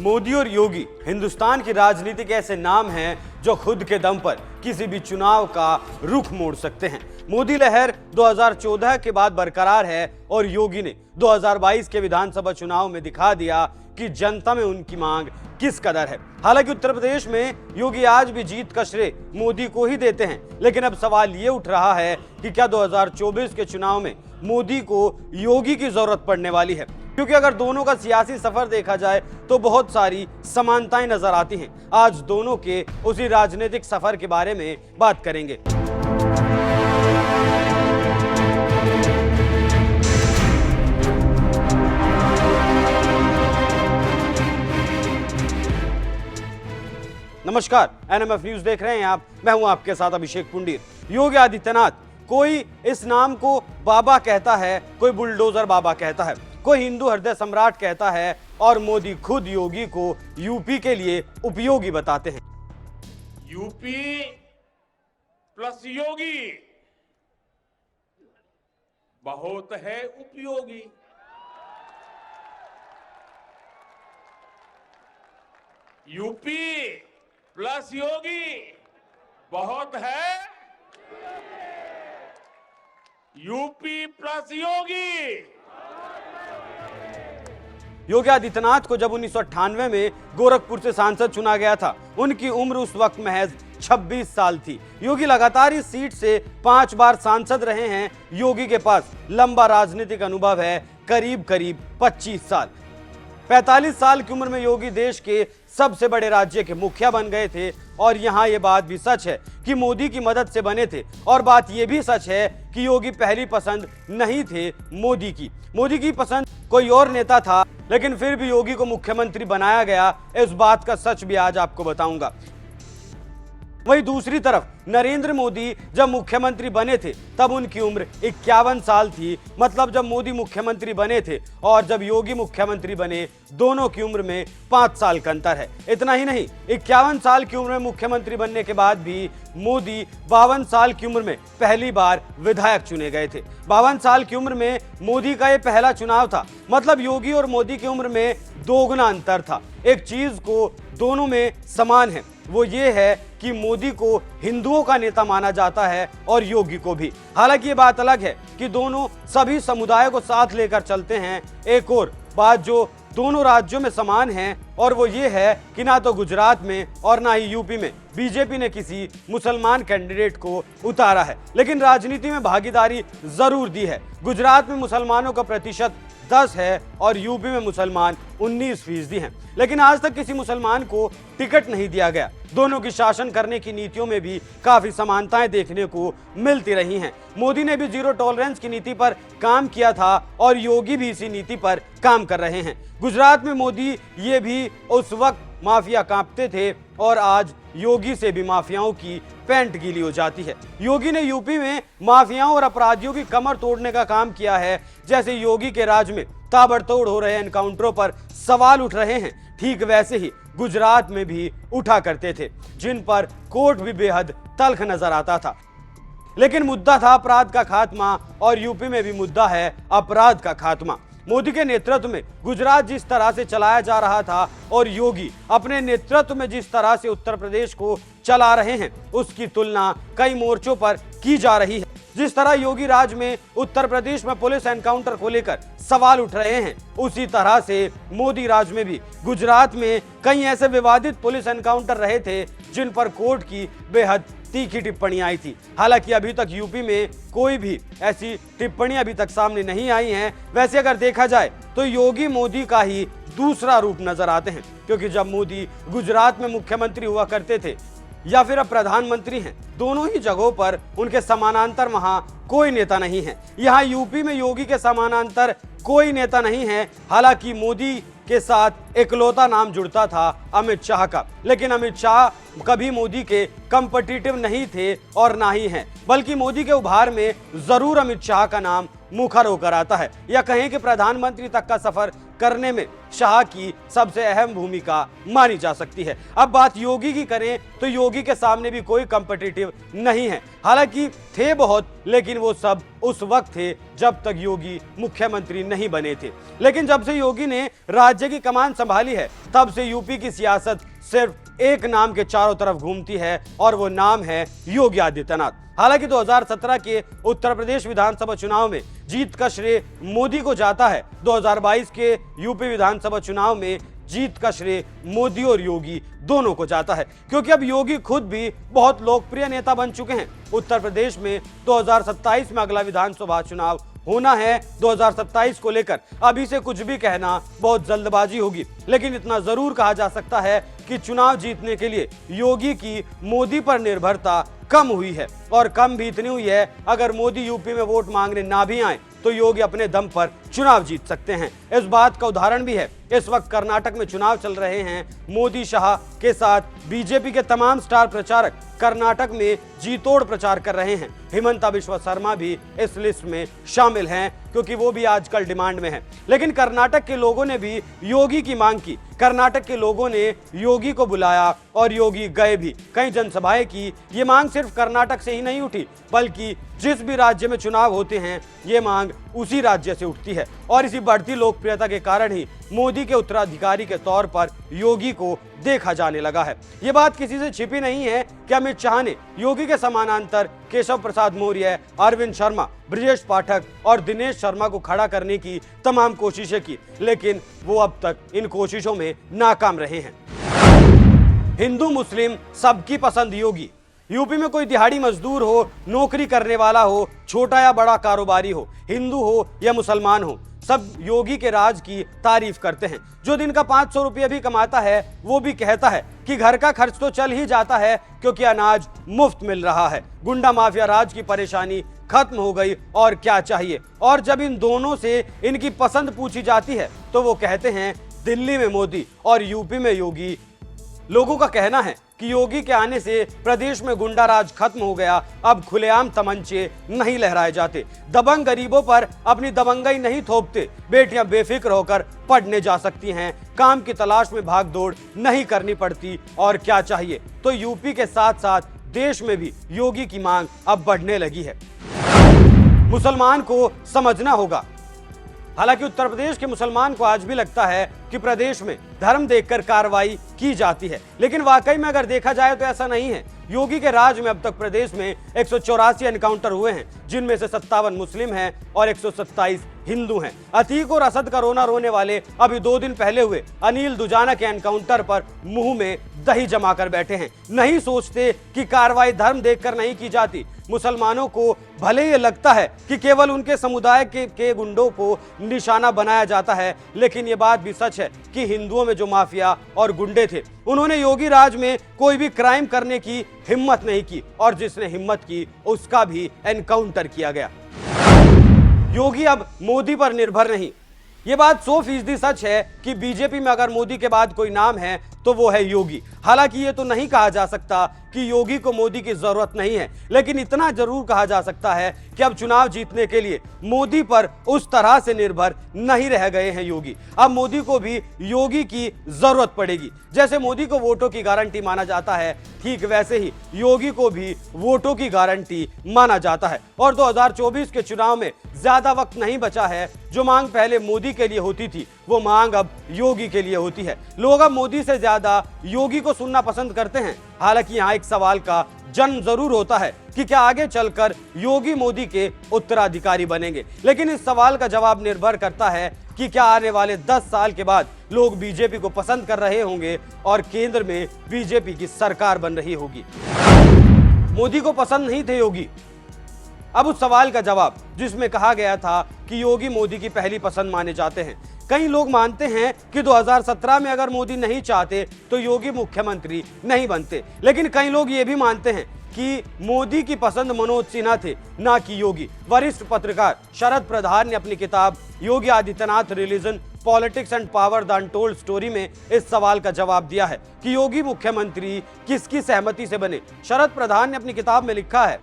मोदी और योगी हिंदुस्तान की राजनीति के ऐसे नाम हैं जो खुद के दम पर किसी भी चुनाव का रुख मोड़ सकते हैं। मोदी लहर 2014 के बाद बरकरार है और योगी ने 2022 के विधानसभा चुनाव में दिखा दिया कि जनता में उनकी मांग किस कदर है। हालांकि उत्तर प्रदेश में योगी आज भी जीत का श्रेय मोदी को ही देते हैं, लेकिन अब सवाल ये उठ रहा है कि क्या 2024 के चुनाव में मोदी को योगी की जरूरत पड़ने वाली है, क्योंकि अगर दोनों का सियासी सफर देखा जाए तो बहुत सारी समानताएं नजर आती हैं। आज दोनों के उसी राजनीतिक सफर के बारे में बात करेंगे। नमस्कार, एनएमएफ न्यूज देख रहे हैं आप। मैं हूं आपके साथ अभिषेक पुंडीर। योगी आदित्यनाथ, कोई इस नाम को बाबा कहता है, कोई बुलडोजर बाबा कहता है, कोई हिंदू हृदय सम्राट कहता है और मोदी खुद योगी को यूपी के लिए उपयोगी बताते हैं। यूपी प्लस योगी बहुत है उपयोगी। यूपी प्लस योगी बहुत है। यूपी प्लस योगी। योगी आदित्यनाथ को जब 1998 में गोरखपुर से सांसद चुना गया था, उनकी उम्र उस वक्त महज 26 साल थी। योगी लगातार इस सीट से 5 बार सांसद रहे हैं। योगी के पास लंबा राजनीतिक अनुभव है, करीब 25 साल। 45 साल की उम्र में योगी देश के सबसे बड़े राज्य के मुखिया बन गए थे और यहाँ ये बात भी सच है कि मोदी की मदद से बने थे, और बात ये भी सच है कि योगी पहली पसंद नहीं थे मोदी की। मोदी की पसंद कोई और नेता था, लेकिन फिर भी योगी को मुख्यमंत्री बनाया गया। इस बात का सच भी आज आपको बताऊंगा। वहीं दूसरी तरफ नरेंद्र मोदी जब मुख्यमंत्री बने थे तब उनकी उम्र 51 साल थी। मतलब जब मोदी मुख्यमंत्री बने थे और जब योगी मुख्यमंत्री बने, दोनों की उम्र में 5 साल का अंतर है। इतना ही नहीं, 51 साल की उम्र में मुख्यमंत्री बनने के बाद भी मोदी 52 साल की उम्र में पहली बार विधायक चुने गए थे। 52 साल की उम्र में मोदी का यह पहला चुनाव था। मतलब योगी और मोदी की उम्र में दोगुना अंतर था। एक चीज को दोनों में समान है, वो ये है कि मोदी को हिंदुओं का नेता माना जाता है और योगी को भी। हालांकि ये बात अलग है कि दोनों सभी समुदायों को साथ लेकर चलते हैं। एक और बात जो दोनों राज्यों में समान है और वो ये है कि ना तो गुजरात में और ना ही यूपी में बीजेपी ने किसी मुसलमान कैंडिडेट को उतारा है, लेकिन राजनीति में भागीदारी जरूर दी है। गुजरात में मुसलमानों का प्रतिशत 10 है और यूपी में मुसलमान 19% हैं, लेकिन आज तक किसी मुसलमान को टिकट नहीं दिया गया। दोनों की शासन करने की नीतियों में भी काफी समानताएं देखने को मिलती रही हैं। मोदी ने भी जीरो टॉलरेंस की नीति पर काम किया था और योगी भी इसी नीति पर काम कर रहे हैं। गुजरात में मोदी ये भी उस वक्त माफिया कांपते थे और आज योगी से भी माफियाओं की पैंट गीली हो जाती है। योगी ने यूपी में माफियाओं और अपराधियों की कमर तोड़ने का काम किया है। जैसे योगी के राज में ताबड़तोड़ हो रहे एनकाउंटरों पर सवाल उठ रहे हैं, ठीक वैसे ही गुजरात में भी उठा करते थे, जिन पर कोर्ट भी बेहद तल्ख नजर आता था। लेकिन मुद्दा था अपराध का खात्मा और यूपी में भी मुद्दा है अपराध का खात्मा। मोदी के नेतृत्व में गुजरात जिस तरह से चलाया जा रहा था और योगी अपने नेतृत्व में जिस तरह से उत्तर प्रदेश को चला रहे हैं, उसकी तुलना कई मोर्चों पर की जा रही है। जिस तरह योगी राज में उत्तर प्रदेश में पुलिस एनकाउंटर को लेकर सवाल उठ रहे हैं, उसी तरह से मोदी राज में भी गुजरात में कई ऐसे विवादित पुलिस एनकाउंटर रहे थे जिन पर कोर्ट की बेहद तीखी टिप्पणियां आई थी। हालांकि अभी तक यूपी में कोई भी ऐसी टिप्पणियां अभी तक सामने नहीं आई हैं। वैसे अगर देखा जाए तो योगी मोदी का ही दूसरा रूप नजर आते हैं, क्योंकि जब मोदी गुजरात में मुख्यमंत्री हुआ करते थे या फिर अब प्रधानमंत्री हैं, दोनों ही जगहों पर उनके समानांतर वहां कोई नेता नहीं है। यहाँ यूपी में योगी के समानांतर कोई नेता नहीं है। हालांकि मोदी के साथ इकलौता नाम जुड़ता था अमित शाह का, लेकिन अमित शाह कभी मोदी के कंपटीटिव नहीं थे और ना ही हैं, बल्कि मोदी के उभार में जरूर अमित शाह का नाम मुखर होकर आता है, या कहें कि प्रधानमंत्री तक का सफर करने में शाह की सबसे अहम भूमिका मानी जा सकती है। अब बात योगी की करें तो योगी के सामने भी कोई कॉम्पिटिटिव नहीं है। हालांकि थे बहुत, लेकिन वो सब उस वक्त थे जब तक योगी मुख्यमंत्री नहीं बने थे। लेकिन जब से योगी ने राज्य की कमान संभाली है, तब से यूपी की सियासत सिर्फ एक नाम के चारों तरफ घूमती है, और वो नाम है योगी आदित्यनाथ। हालांकि 2017 के उत्तर प्रदेश विधानसभा चुनाव में जीत का श्रेय मोदी को जाता है, 2022 के यूपी विधानसभा चुनाव में जीत का श्रेय मोदी और योगी दोनों को जाता है, क्योंकि अब योगी खुद भी बहुत लोकप्रिय नेता बन चुके हैं। उत्तर प्रदेश में 2027 में अगला विधानसभा चुनाव होना है। 2027 को लेकर अभी से कुछ भी कहना बहुत जल्दबाजी होगी, लेकिन इतना जरूर कहा जा सकता है कि चुनाव जीतने के लिए योगी की मोदी पर निर्भरता कम हुई है, और कम भी इतनी हुई है, अगर मोदी यूपी में वोट मांगने ना भी आए तो योगी अपने दम पर चुनाव जीत सकते हैं। इस बात का उदाहरण भी है, इस वक्त कर्नाटक में चुनाव चल रहे हैं। मोदी शाह के साथ बीजेपी के तमाम स्टार प्रचारक कर्नाटक में जीतोड़ प्रचार कर रहे हैं। हिमंता बिस्वा शर्मा भी इस लिस्ट में शामिल हैं, क्योंकि वो भी आजकल डिमांड में है। लेकिन कर्नाटक के लोगों ने भी योगी की मांग की, कर्नाटक के लोगों ने योगी को बुलाया और योगी गए भी, कई जनसभाएं की। ये मांग सिर्फ कर्नाटक से ही नहीं उठी, बल्कि जिस भी राज्य में चुनाव होते हैं ये मांग उसी राज्य से उठती है, और इसी बढ़ती लोकप्रियता के कारण ही मोदी के उत्तराधिकारी के तौर पर योगी को देखा जाने लगा है। ये बात किसी से छिपी नहीं है कि अमित शाह ने योगी के समानांतर केशव प्रसाद मौर्य, अरविंद शर्मा, ब्रजेश पाठक और दिनेश शर्मा को खड़ा करने की तमाम कोशिशें की, लेकिन वो अब तक इन कोशिशों में नाकाम रहे हैं। हिंदू मुस्लिम सबकी पसंद योगी। यूपी में कोई दिहाड़ी मजदूर हो, नौकरी करने वाला हो, छोटा या बड़ा कारोबारी हो, हिंदू हो या मुसलमान हो, सब योगी के राज की तारीफ करते हैं। जो दिन का 500 रुपये भी कमाता है वो भी कहता है कि घर का खर्च तो चल ही जाता है, क्योंकि अनाज मुफ्त मिल रहा है। गुंडा माफिया राज की परेशानी खत्म हो गई, और क्या चाहिए। और जब इन दोनों से इनकी पसंद पूछी जाती है तो वो कहते हैं दिल्ली में मोदी और यूपी में योगी। लोगों का कहना है कि योगी के आने से प्रदेश में गुंडा राज खत्म हो गया, अब खुलेआम तमंचे नहीं लहराए जाते, दबंग गरीबों पर अपनी दबंगई नहीं थोपते, बेटियां बेफिक्र होकर पढ़ने जा सकती हैं, काम की तलाश में भाग दौड़ नहीं करनी पड़ती, और क्या चाहिए। तो यूपी के साथ साथ देश में भी योगी की मांग अब बढ़ने लगी है। मुसलमान को समझना होगा। हालांकि उत्तर प्रदेश के मुसलमान को आज भी लगता है कि प्रदेश में धर्म देखकर कार्रवाई की जाती है, लेकिन वाकई में अगर देखा जाए तो ऐसा नहीं है। योगी के राज में अब तक प्रदेश में 184 एनकाउंटर हुए हैं, जिनमें से 57 मुस्लिम हैं और 127 हिंदू हैं। अतीक और असद का रोना रोने वाले अभी 2 दिन पहले हुए अनिल दुजाना के एनकाउंटर पर मुंह में दही जमा कर बैठे हैं। नहीं सोचते कि कार्रवाई धर्म देखकर नहीं की जाती। मुसलमानों को भले ये लगता है कि केवल उनके समुदाय के गुंडों को निशाना बनाया जाता है, लेकिन ये बात भी सच है कि हिंदुओं में जो माफिया और गुंडे थे, उन्होंने योगी राज में कोई भी क्राइम करने की हिम्मत नहीं की, और जिसने हिम्मत की उसका भी एनकाउंटर किया गया। योगी अब मोदी पर निर्भर नहीं। ये बात 100% सच है कि बीजेपी में अगर मोदी के बाद कोई नाम है तो वो है योगी। हालांकि ये तो नहीं कहा जा सकता कि योगी को मोदी की जरूरत नहीं है, लेकिन इतना जरूर कहा जा सकता है कि अब चुनाव जीतने के लिए मोदी पर उस तरह से निर्भर नहीं रह गए हैं योगी। अब मोदी को भी योगी की जरूरत पड़ेगी। जैसे मोदी को वोटों की गारंटी माना जाता है, ठीक वैसे ही योगी को भी वोटों की गारंटी माना जाता है। और 2024 के चुनाव में ज्यादा वक्त नहीं बचा है। जो मांग पहले मोदी के लिए होती थी, वो मांग अब योगी के लिए होती है। लोग अब मोदी से ज्यादा योगी को सुनना पसंद करते हैं। हालांकि यहाँ एक सवाल का जन्म जरूर होता है कि क्या आगे चलकर योगी मोदी के उत्तराधिकारी बनेंगे। लेकिन इस सवाल का जवाब निर्भर करता है कि क्या आने वाले 10 साल के बाद लोग बीजेपी को पसंद कर रहे होंगे और केंद्र में बीजेपी की सरकार बन रही होगी। मोदी को पसंद नहीं थे योगी। अब उस सवाल का जवाब जिसमें कहा गया था कि योगी मोदी की पहली पसंद माने जाते हैं। कई लोग मानते हैं कि 2017 में अगर मोदी नहीं चाहते तो योगी मुख्यमंत्री नहीं बनते, लेकिन कई लोग ये भी मानते हैं कि मोदी की पसंद मनोज सिन्हा थे, ना कि योगी। वरिष्ठ पत्रकार शरद प्रधान ने अपनी किताब Yogi Adityanath religion, politics and power the untold story में इस सवाल का जवाब दिया है कि योगी मुख्यमंत्री किसकी सहमति से बने। शरद प्रधान ने अपनी किताब में लिखा है,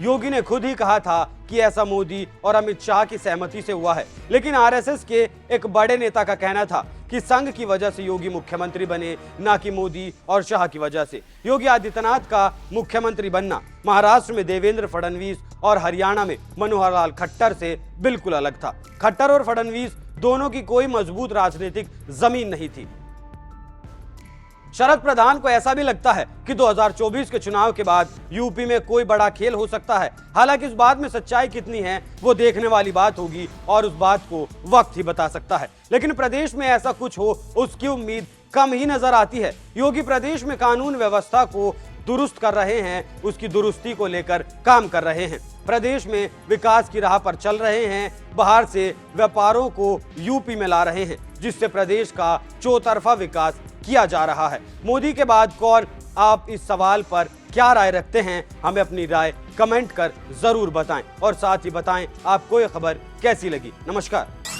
योगी ने खुद ही कहा था कि ऐसा मोदी और अमित शाह की सहमति से हुआ है, लेकिन आरएसएस के एक बड़े नेता का कहना था कि संघ की वजह से योगी मुख्यमंत्री बने, ना कि मोदी और शाह की वजह से। योगी आदित्यनाथ का मुख्यमंत्री बनना महाराष्ट्र में देवेंद्र फडणवीस और हरियाणा में मनोहर लाल खट्टर से बिल्कुल अलग था। खट्टर और फडणवीस दोनों की कोई मजबूत राजनीतिक जमीन नहीं थी। शरद प्रधान को ऐसा भी लगता है कि 2024 के चुनाव के बाद यूपी में कोई बड़ा खेल हो सकता है। हालांकि इस बात में सच्चाई कितनी है वो देखने वाली बात होगी और उस बात को वक्त ही बता सकता है। लेकिन प्रदेश में ऐसा कुछ हो उसकी उम्मीद कम ही नजर आती है। योगी प्रदेश में कानून व्यवस्था को दुरुस्त कर रहे हैं, उसकी दुरुस्ती को लेकर काम कर रहे हैं। प्रदेश में विकास की राह पर चल रहे हैं, बाहर से व्यापारों को यूपी में ला रहे हैं, जिससे प्रदेश का चौतरफा विकास किया जा रहा है। मोदी के बाद कौन? आप इस सवाल पर क्या राय रखते हैं? हमें अपनी राय कमेंट कर जरूर बताएं और साथ ही बताएं आपको ये खबर कैसी लगी। नमस्कार।